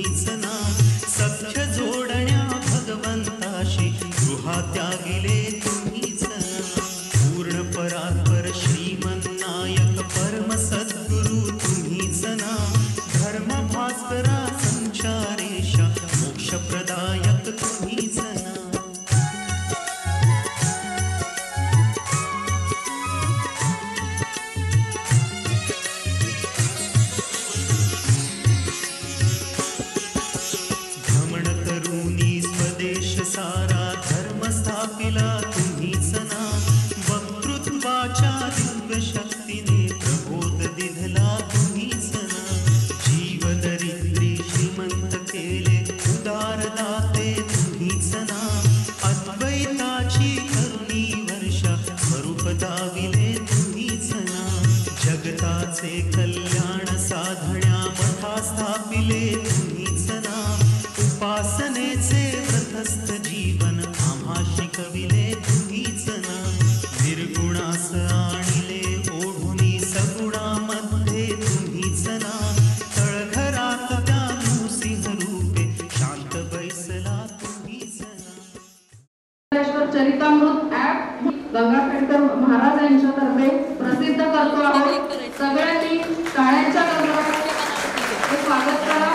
तुम्हीच ना, सख्य जोडण्या भगवंताशी गृहात्यागिले तुम्हीच ना, पूर्ण परात्पर श्रीमन्नायक परम सद्गुरु तुम्हीच ना, धर्म भास्करा संचारेशा मोक्षप्रदायक तुम्हीच ना. सारा धर्म स्थापिला तुम्हीच ना, वक्तृत्वाच्या दिव्य शक्तीने प्रबोध दिधला तुम्हीच ना, जीव दरिद्री श्रीमंत केले उदार दाते तुम्हीच ना, अद्वैताची करुणी वर्षा स्वरूप दाविले तुम्हीच ना, जगताचे कल्याण साधण्या मथा स्थापिले तुम्हीच ना, उपासनेचे व्रतस्थ जीवन आम्हा शिकविले तुम्हीच ना, निर्गुणास आणिले ओढुनी सगुणामध्ये तुम्हीच ना, तळघरात त्या नृसिंह रूपे शांत बैसला तुम्हीच ना. चरितामृत ऍप गंगाखेडकर महाराज यांच्यातर्फे प्रसिद्ध करतो आहोत. सगळ्यांनी टाळ्यांच्या गजरात स्वागत करा.